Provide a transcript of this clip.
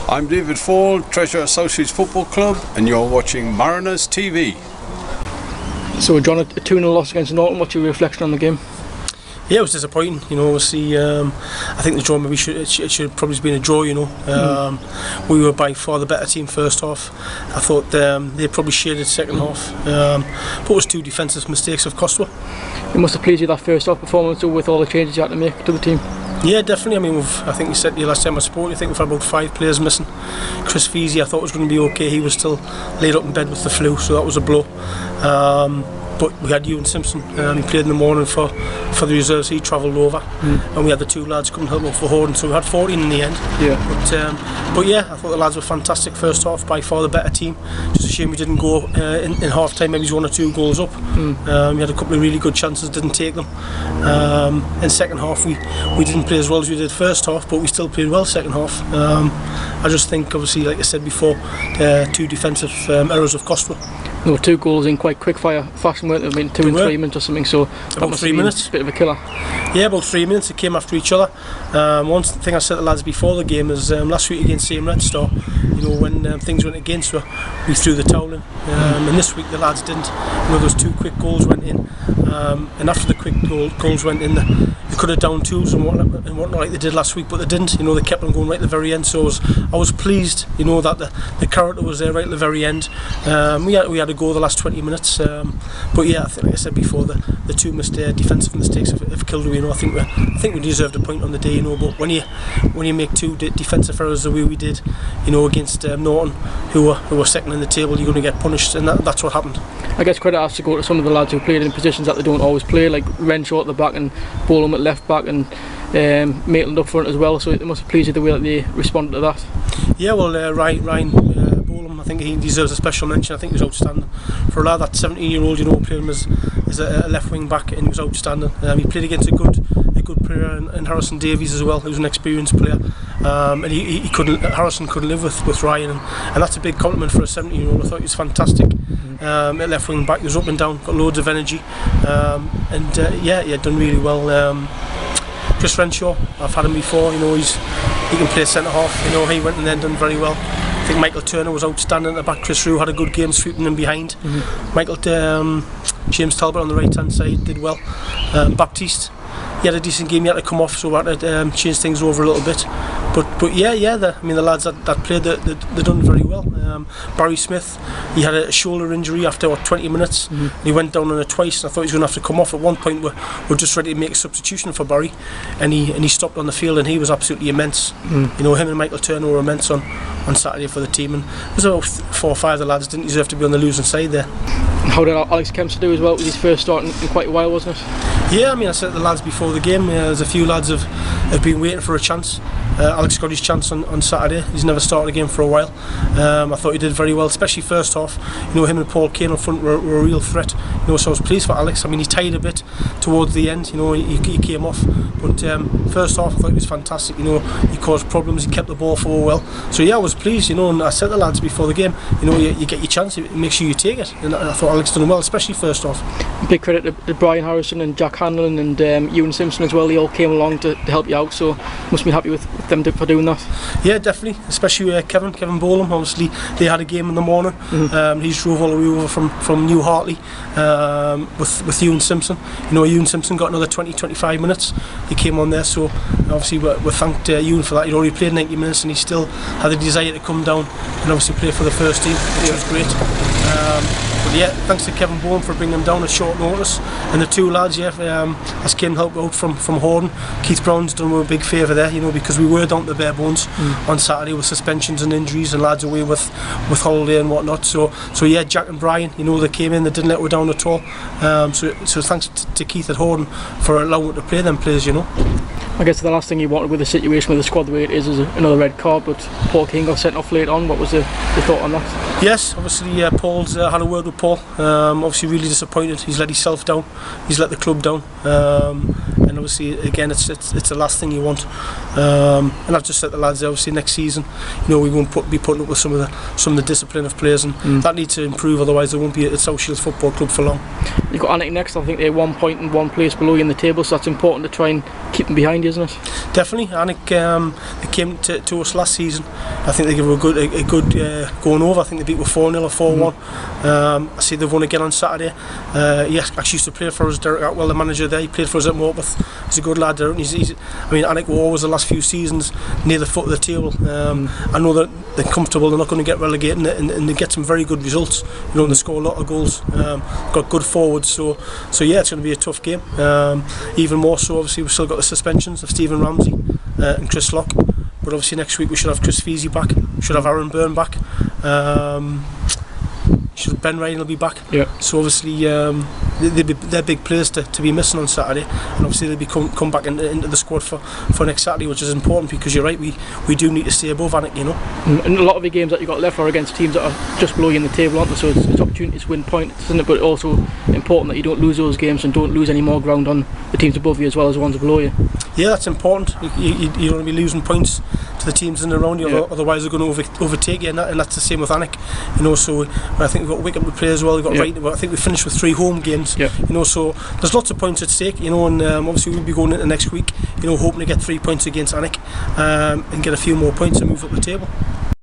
I'm David Fall, Treasure Associates Football Club, and you're watching Mariners TV. So John, a 2-0 loss against Norton, what's your reflection on the game? Yeah, it was disappointing, obviously. I think the draw maybe should probably have been a draw, We were by far the better team first half. I thought they probably shaded second half, but it was two defensive mistakes of Costa. It must have pleased you that first half performance with all the changes you had to make to the team. Yeah, definitely. I mean, I think we said to you last time I spoke, I think we've had about 5 players missing. Chris Feasy, I thought was going to be okay. He was still laid up in bed with the flu, so that was a blow. But we had Ewan Simpson, he played in the morning for the reserves, he travelled over, and we had the 2 lads come and help out for Horden, so we had 14 in the end. Yeah. But yeah, I thought the lads were fantastic first half, by far the better team. Just a shame we didn't go in half time, maybe 1 or 2 goals up. We had a couple of really good chances, didn't take them. In second half we didn't play as well as we did first half, but we still played well second half. I just think, obviously, like I said before, 2 defensive errors of Costa. There were 2 goals in quite quick fire fashion, weren't they? I mean, 2 and 3 minutes or something, so about 3 minutes. A bit of a killer. Yeah, about 3 minutes, it came after each other. One thing I said to the lads before the game is last week against Same Red Star, when things went against us, we threw the towel in. And this week the lads didn't. Those 2 quick goals went in, and after the quick goals went in, they could have down tools and whatnot like they did last week, but they didn't. They kept on going right at the very end. So I was pleased, that the character was there right at the very end. We had to go the last 20 minutes, but yeah, I think, like I said before, the 2 defensive mistakes have killed me. I think we deserved a point on the day. But when you make 2 defensive errors the way we did, against Norton, who were second in the table, you're going to get punished, and that's what happened. I guess credit has to go to some of the lads who played in positions that they don't always play, like Renshaw at the back and Bolam at left back, and Maitland up front as well. So it must have pleased you the way that they responded to that. Yeah, well, Ryan Bolam, I think he deserves a special mention. I think he was outstanding for a lad, that 17-year-old, playing him as a left wing back, and he was outstanding. He played against a good player in Harrison Davies as well, who's an experienced player, and Harrison couldn't live with Ryan, and that's a big compliment for a 17-year-old. I thought he was fantastic. At left wing back, he was up and down, got loads of energy, and yeah, he had done really well. Chris Renshaw, I've had him before, he can play centre half, he went and then done very well. I think Michael Turner was outstanding at the back. Chris Rue had a good game sweeping him behind. James Talbot on the right hand side did well. Baptiste, he had a decent game, he had to come off, so we had to change things over a little bit. But yeah, the lads that played, they done very well. Barry Smith, he had a shoulder injury after 20 minutes. He went down on it twice, and I thought he was going to have to come off. At one point we're just ready to make a substitution for Barry, and he stopped on the field, and he was absolutely immense. Him and Michael Turner were immense on Saturday for the team, and there was about 4 or 5 of the lads didn't deserve to be on the losing side there. How did Alex Kempster do as well? It was his first start in quite a while, wasn't it? Yeah, I mean, I said to the lads before the game, there's a few lads have been waiting for a chance. Alex got his chance on Saturday. He's never started a game for a while. I thought he did very well, especially first half. Him and Paul Kane up front were a real threat. So I was pleased for Alex. I mean, he tied a bit towards the end. He came off, but first half I thought he was fantastic. He caused problems. He kept the ball forward well. So yeah, I was pleased. And I said to the lads before the game, you get your chance, make sure you take it. And I thought Alex done well, especially first half. Big credit to Brian Harrison and Jack Hanlon and Ewan Simpson as well. They all came along to help you out. So must be happy with them for doing that. Yeah, definitely, especially Kevin Bolam. Obviously they had a game in the morning. He drove all the way over from New Hartley with Ewan Simpson. Ewan Simpson got another 20-25 minutes. He came on there, so obviously we thanked Ewan for that. He'd already played 90 minutes, and he still had the desire to come down and obviously play for the first team, which was great. But yeah, thanks to Kevin Bolam for bringing them down at short notice, and the 2 lads, as came help out from Horden. Keith Brown's done me a big favour there, because we were down to the bare bones on Saturday with suspensions and injuries and lads away with holiday and whatnot. So yeah, Jack and Brian, they came in, they didn't let us down at all. So thanks to Keith at Horden for allowing us to play them players. I guess the last thing you wanted with the situation with the squad the way it is another red card, but Paul Kane got sent off late on. What was the thought on that? Yes, obviously Paul's had a word with Paul. Obviously really disappointed. He's let himself down, he's let the club down, and obviously again it's the last thing you want. And I've just said to the lads, obviously next season, we won't be putting up with some of the discipline of players, and that needs to improve. Otherwise there won't be a South Shields Football Club for long. You've got Alnwick next. I think they're 1 point and 1 place below you in the table, so that's important to try and keep them behind you, isn't it? Definitely. Alnwick, they came to us last season, I think they give a good going over. I think they beat with 4-0 or 4-1. I see they've won again on Saturday. He actually used to play for us, Derek Atwell, the manager there. He played for us at Morpeth. He's a good lad, Derek. I mean, Alnwick were always the last few seasons near the foot of the table. I know that they're comfortable, they're not going to get relegated, and they get some very good results. You know, they score a lot of goals, got good forwards, so yeah, it's going to be a tough game. Even more so, obviously, we've still got the suspensions of Stephen Ramsey and Chris Locke, but obviously next week we should have Chris Feasy back, we should have Aaron Byrne back, Ben Ryan will be back. Yeah. So obviously they're big players to be missing on Saturday, and obviously they'll be come back into the squad for next Saturday, which is important, because you're right, we do need to stay above Alnwick, you know. And a lot of the games that you've got left are against teams that are just below you in the table, aren't they? So it's opportunity to win points, isn't it? But also important that you don't lose those games and don't lose any more ground on the teams above you as well as the ones below you. Yeah, that's important. You don't want to be losing points to the teams in and around you, otherwise they're going to overtake you, and that's the same with Alnwick, you know. So I think we've got Wickham to play as well. We've got I think we finished with 3 home games, you know. So there's lots of points at stake, you know, and obviously we'll be going into next week, you know, hoping to get 3 points against Alnwick, and get a few more points and move up the table.